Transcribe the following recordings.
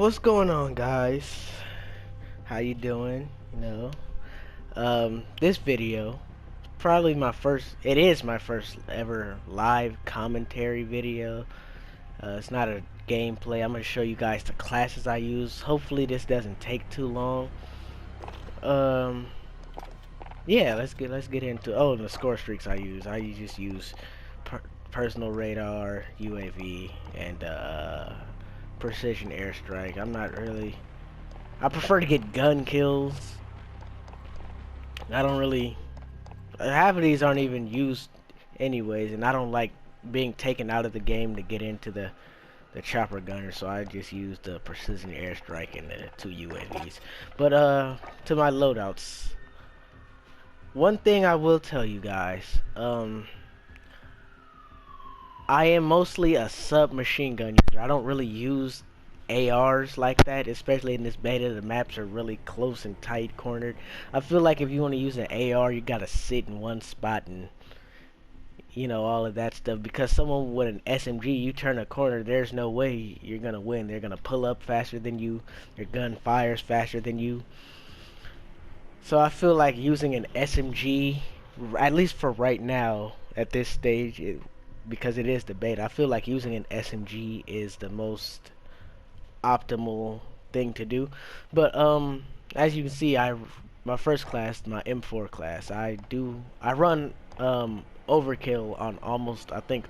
What's going on, guys? How you doing? This video probably my first. It is my first ever live commentary video. It's not a gameplay. I'm gonna show you guys the classes I use. Hopefully, this doesn't take too long. Um, yeah, let's get into. Oh, the score streaks I use. I just use personal radar, UAV, and precision airstrike. I'm not really. I prefer to get gun kills. I don't really. Half of these aren't even used anyways, and I don't like being taken out of the game to get into the chopper gunner, so I just use the precision airstrike and the two UAVs. But to my loadouts. One thing I will tell you guys, I am mostly a submachine gun user. I don't really use ARs like that, especially in this beta. The maps are really close and tight cornered. I feel like if you want to use an AR, you gotta sit in one spot and all of that stuff. Because someone with an SMG, you turn a corner, there's no way you're gonna win. They're gonna pull up faster than you. Your gun fires faster than you. So I feel like using an SMG, at least for right now, at this stage, because it is the beta, I feel like using an SMG is the most optimal thing to do. But as you can see, my first class, my M4 class, I run overkill on almost, I think,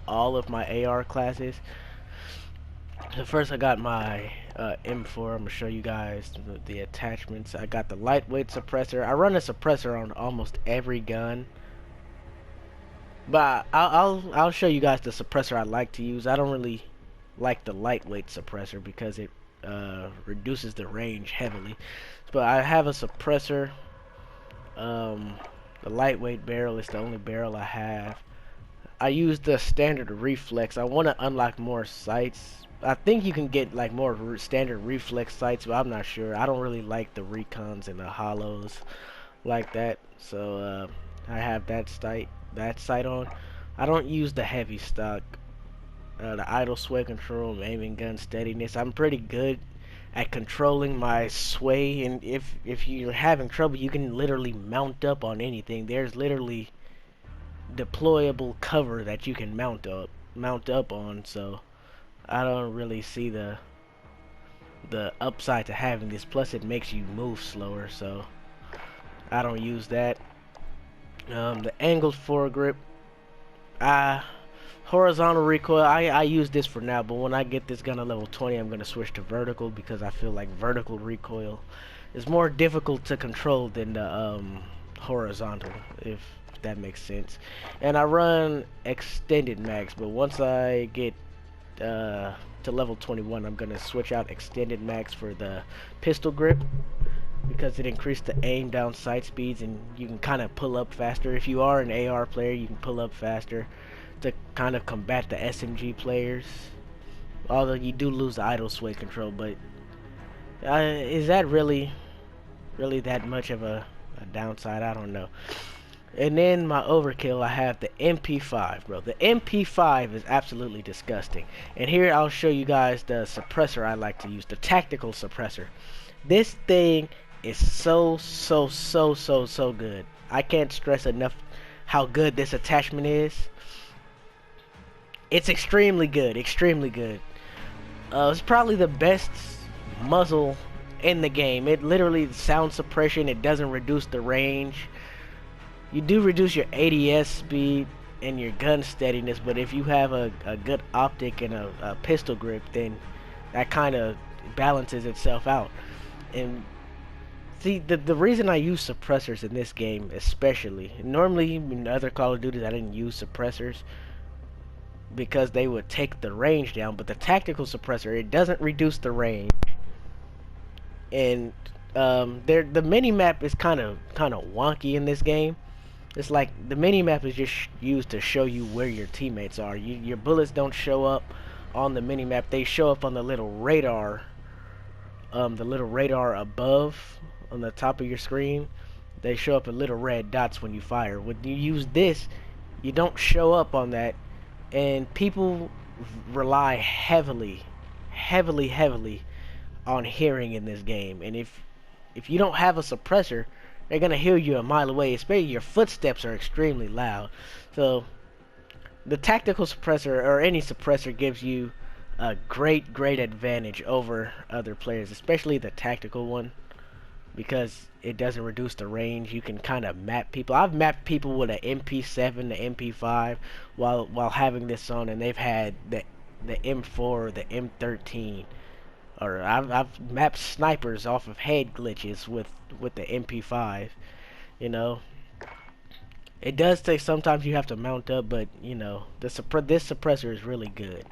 all of my AR classes. So first I got my M4. I'm gonna show you guys the attachments. I got the lightweight suppressor. I run a suppressor on almost every gun, but I'll show you guys the suppressor I like to use. I don't really like the lightweight suppressor because it reduces the range heavily. But I have a suppressor. The lightweight barrel is the only barrel I have. I use the standard reflex. I want to unlock more sights. I think you can get like more standard reflex sights, but I'm not sure. I don't really like the recons and the hollows like that. So I have that sight on. I don't use the heavy stock. The idle sway control, aiming gun steadiness. I'm pretty good at controlling my sway, and if you're having trouble, you can literally mount up on anything. There's literally deployable cover that you can mount up on. So I don't really see the upside to having this. Plus, it makes you move slower, so I don't use that. The angled foregrip. Horizontal recoil, I use this for now, but when I get this gun to level 20, I'm going to switch to vertical because I feel like vertical recoil is more difficult to control than the horizontal, if that makes sense. And I run extended mags, but once I get to level 21, I'm going to switch out extended mags for the pistol grip because it increased the aim down sight speeds and you can kind of pull up faster. If you are an AR player, you can pull up faster to kind of combat the SMG players, although you do lose the idle sway control. But is that really that much of a downside? I don't know. And then my overkill, I have the MP5, bro. The MP5 is absolutely disgusting. And here I'll show you guys the suppressor I like to use, the tactical suppressor. This thing is so good. I can't stress enough how good this attachment is. It's extremely good, extremely good. It's probably the best muzzle in the game. It literally, sound suppression, it doesn't reduce the range. You do reduce your ADS speed and your gun steadiness, but if you have a good optic and a pistol grip, then that kind of balances itself out. And see, the reason I use suppressors in this game especially, normally in other Call of Duties I didn't use suppressors because they would take the range down, but the tactical suppressor, it doesn't reduce the range. And the mini-map is kind of wonky in this game. It's like the mini-map is just used to show you where your teammates are. Your bullets don't show up on the mini-map. They show up on the little radar above on the top of your screen. They show up in little red dots when you fire. When you use this, you don't show up on that, and people rely heavily on hearing in this game, and if you don't have a suppressor, they're gonna hear you a mile away. Especially your footsteps are extremely loud. So the tactical suppressor or any suppressor gives you a great advantage over other players, especially the tactical one, because it doesn't reduce the range. You can kind of map people. I've mapped people with an MP7, the MP5, while having this on, and they've had the M4 or the M13. Or I've mapped snipers off of head glitches with the MP5. You know, it does take sometimes you have to mount up, but you know this suppressor is really good.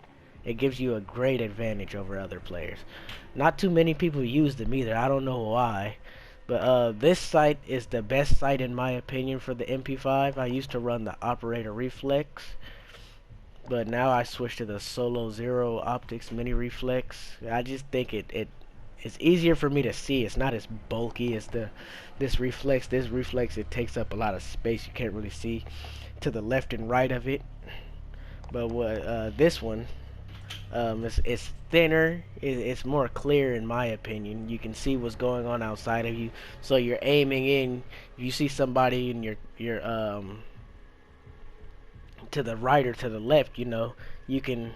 It gives you a great advantage over other players. Not too many people use them either. I don't know why. But this sight is the best sight in my opinion for the MP5. I used to run the Operator Reflex, but now I switched to the Solo Zero Optics Mini Reflex. I just think it's easier for me to see. It's not as bulky as this reflex. This reflex, it takes up a lot of space. You can't really see to the left and right of it. But what this one, it's thinner. It's more clear in my opinion. You can see what's going on outside of you. So you're aiming in. You see somebody in your to the right or to the left. You know, you can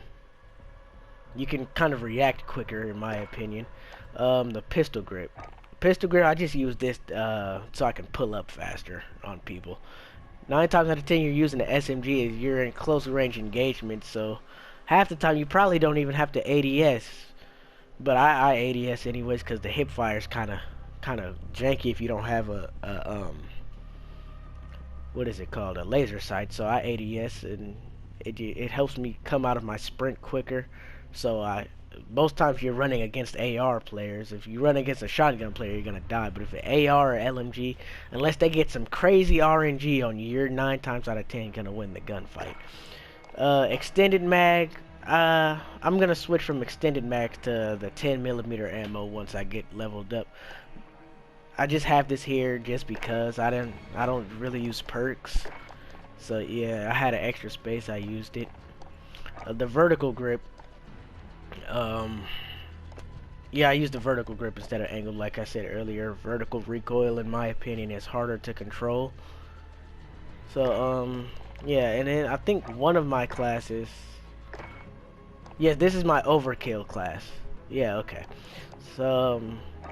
kind of react quicker in my opinion. The pistol grip. Pistol grip, I just use this so I can pull up faster on people. 9 times out of 10 you're using the SMG, you're in close range engagement, so half the time you probably don't even have to ADS. But I ADS anyways because the hip fire is kind of janky if you don't have a what is it called, a laser sight. So I ADS and it helps me come out of my sprint quicker. So most times you're running against AR players. If you run against a shotgun player, you're gonna die. But if an AR or LMG, unless they get some crazy RNG on you, you're 9 times out of 10 gonna win the gunfight. Extended mag. I'm gonna switch from extended mag to the 10mm ammo once I get leveled up. I just have this here just because I don't really use perks. So yeah, I had an extra space. I used it. The vertical grip. Yeah, I used the vertical grip instead of angled. Like I said earlier, vertical recoil in my opinion is harder to control. So yeah, and then I think one of my classes, yeah, this is my overkill class. Yeah, okay. So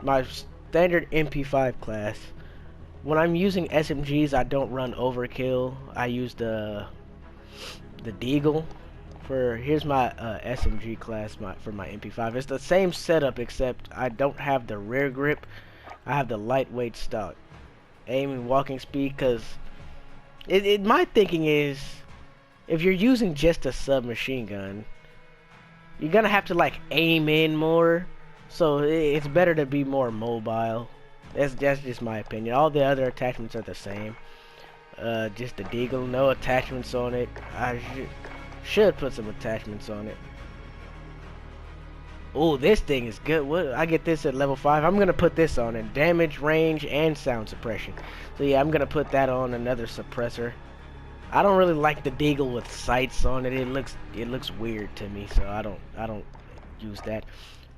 my standard MP5 class, when I'm using SMGs I don't run overkill. I use the Deagle. Here's my SMG class for my MP5. It's the same setup except I don't have the rear grip. I have the lightweight stock aiming walking speed, because my thinking is if you're using just a submachine gun, you're gonna have to like aim in more. So it's better to be more mobile. That's just my opinion. All the other attachments are the same. Just the Deagle, no attachments on it. I should put some attachments on it. Oh, this thing is good. What? I get this at level 5. I'm gonna put this on it. Damage, range, and sound suppression. So yeah, I'm gonna put that on, another suppressor. I don't really like the Deagle with sights on it. It looks weird to me, so I don't use that.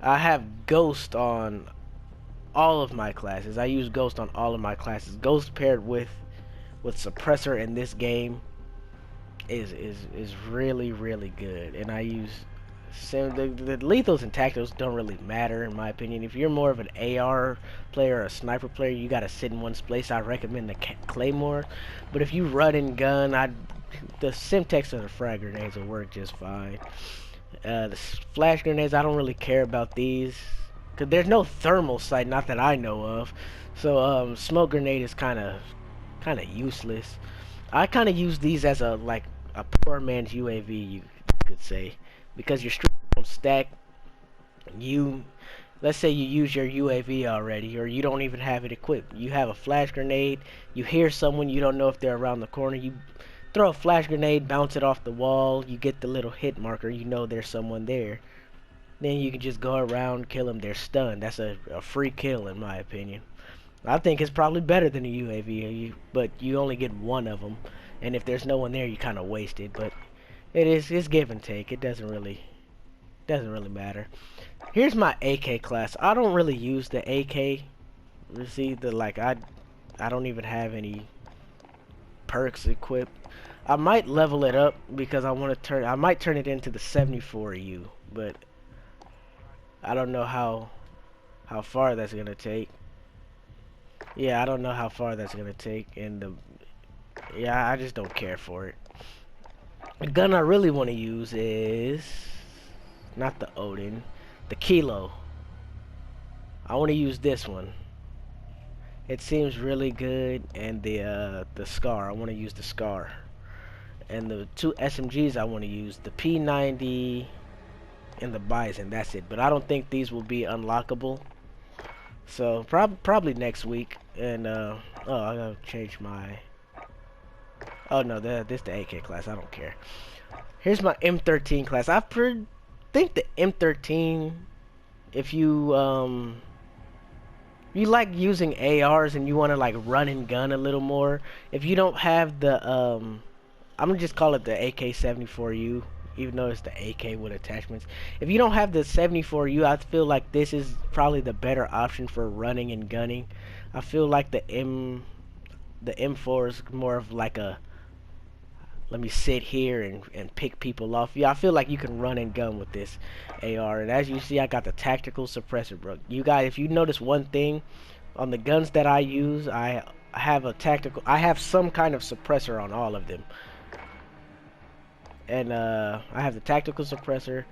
I have Ghost on all of my classes. I use Ghost on all of my classes. Ghost paired with suppressor in this game is really good. And I use the lethals and tacticals don't really matter in my opinion. If you're more of an AR player or a sniper player, you gotta sit in one place. I recommend the Claymore. But if you run and gun, the Simtex or the frag grenades will work just fine. The flash grenades, I don't really care about these because there's no thermal sight, not that I know of. So smoke grenade is kind of useless. I kind of use these as a poor man's UAV, you could say, because your streams don't stack. Let's say you use your UAV already, or you don't even have it equipped. You have a flash grenade. You hear someone, you don't know if they're around the corner. You throw a flash grenade, bounce it off the wall. You get the little hit marker. You know there's someone there. Then you can just go around, kill them. They're stunned. That's a free kill in my opinion. I think it's probably better than a UAV, but you only get one of them. And if there's no one there, you kind of waste it. But it's give and take. It doesn't really Doesn't really matter. Here's my AK class. I don't really use the AK. You see, I don't even have any perks equipped. I might level it up because I might turn it into the 74U, but I don't know how far that's gonna take. Yeah, I don't know how far that's gonna take, and yeah, I just don't care for it. The gun I really want to use is not the Odin, the Kilo. I want to use this one. It seems really good, and the Scar. I want to use the Scar. And the two SMGs I want to use, the P90 and the Bison. That's it. But I don't think these will be unlockable. So probably next week. And oh, I gotta change my. Oh no, this the AK class. I don't care. Here's my M13 class. I think the M13, if you you like using ARs and you want to like run and gun a little more, if you don't have the I'm gonna just call it the AK-74U, even though it's the AK with attachments. If you don't have the 74U, I feel like this is probably the better option for running and gunning. I feel like the M4 is more of like a let me sit here and pick people off. Yeah, I feel like you can run and gun with this AR. And as you see, I got the tactical suppressor, bro. You guys, if you notice one thing on the guns that I use, I have some kind of suppressor on all of them. And I have the tactical suppressor,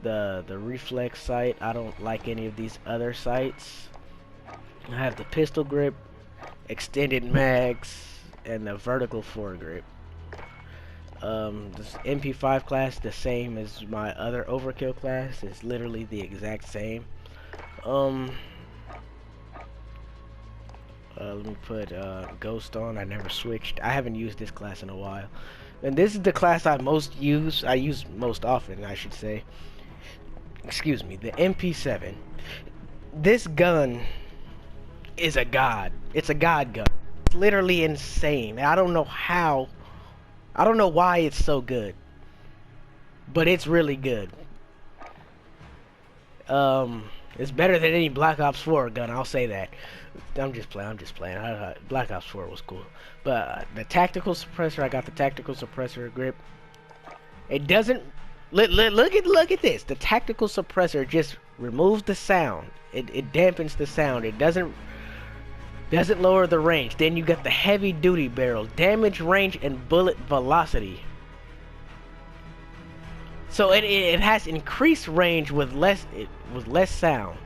the reflex sight. I don't like any of these other sights. I have the pistol grip, extended mags, and the vertical foregrip. This MP5 class, the same as my other overkill class. It's literally the exact same. Let me put Ghost on. I never switched. I haven't used this class in a while. And this is the class I use most often, I should say. Excuse me, the MP7. This gun is a god. It's a god gun. It's literally insane. I don't know why it's so good. But it's really good. It's better than any Black Ops 4 gun, I'll say that. I'm just playing. Black Ops 4 was cool. But the tactical suppressor, I got the tactical suppressor grip. It doesn't look at this. The tactical suppressor just removes the sound. It dampens the sound. It doesn't lower the range. Then you got the heavy duty barrel, damage range and bullet velocity. So it has increased range with less sound.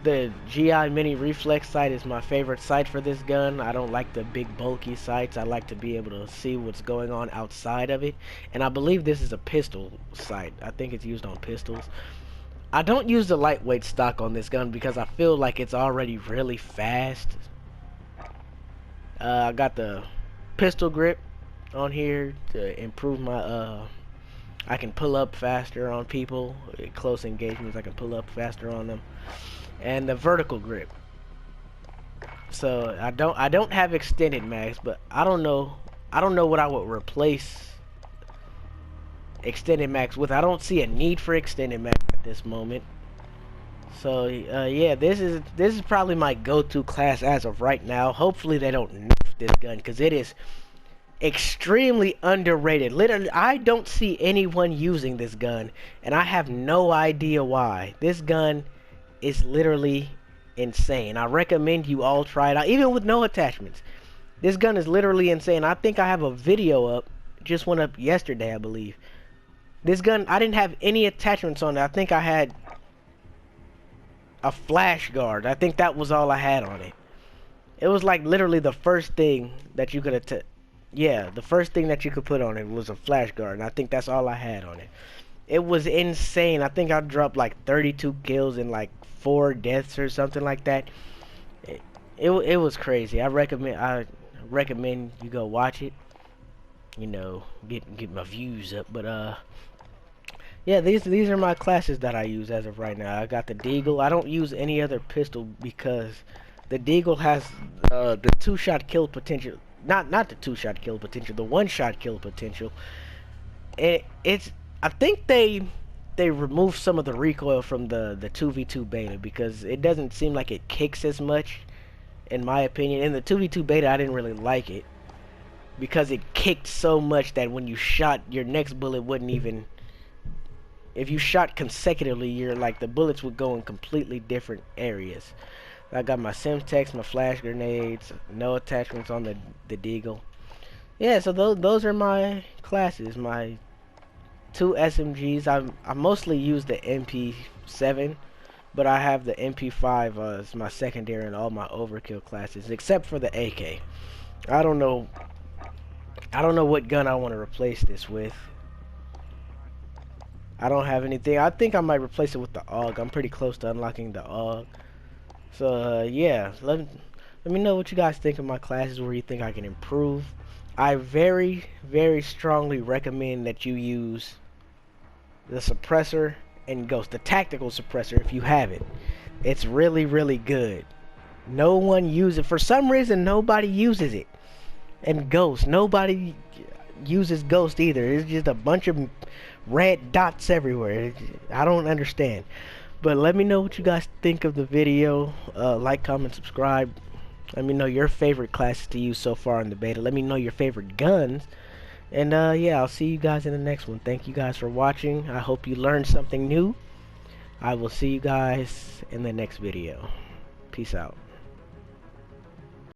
The GI Mini Reflex sight is my favorite sight for this gun. I don't like the big bulky sights. I like to be able to see what's going on outside of it. And I believe this is a pistol sight. I think it's used on pistols. I don't use the lightweight stock on this gun because I feel like it's already really fast. I got the pistol grip on here to improve my I can pull up faster on people. Close engagements, I can pull up faster on them. And the vertical grip. So I don't have extended mags, but I don't know what I would replace extended mags with. I don't see a need for extended mags at this moment. So yeah, this is probably my go-to class as of right now. Hopefully they don't nerf this gun because it is extremely underrated. Literally, I don't see anyone using this gun, and I have no idea why. This gun is literally insane. I recommend you all try it out, even with no attachments. This gun is literally insane. I think I have a video up, just went up yesterday, I believe. This gun, I didn't have any attachments on it. I think I had a flash guard. I think that was all I had on it. It was like literally the first thing that you could the first thing that you could put on it was a flash guard, and I think that's all I had on it. It was insane. I think I dropped like 32 kills and like 4 deaths or something like that. It was crazy. I recommend you go watch it. You know, get my views up. But yeah, these are my classes that I use as of right now. I got the Deagle. I don't use any other pistol because the Deagle has the 2-shot kill potential. Not the 2-shot kill potential. The 1-shot kill potential. I think they they removed some of the recoil from the 2v2 beta, because it doesn't seem like it kicks as much, in my opinion. In the 2v2 beta, I didn't really like it because it kicked so much that when you shot, your next bullet wouldn't even, if you shot consecutively, you're like, the bullets would go in completely different areas. I got my Semtex, my flash grenades, no attachments on the Deagle. Yeah, so those are my classes, my 2 SMGs. I mostly use the MP7, but I have the MP5 as my secondary in all my overkill classes, except for the AK. I don't know what gun I want to replace this with. I don't have anything. I think I might replace it with the AUG. I'm pretty close to unlocking the AUG. So yeah, let me know what you guys think of my classes, where you think I can improve. I very, very strongly recommend that you use the suppressor and Ghost, the tactical suppressor, if you have it. It's really, really good. No one uses it. For some reason, nobody uses it. And Ghost, nobody uses Ghost either. It's just a bunch of red dots everywhere. I don't understand. But let me know what you guys think of the video. Like, comment, subscribe. Let me know your favorite classes to use so far in the beta. Let me know your favorite guns. And yeah, I'll see you guys in the next one. Thank you guys for watching. I hope you learned something new. I will see you guys in the next video. Peace out.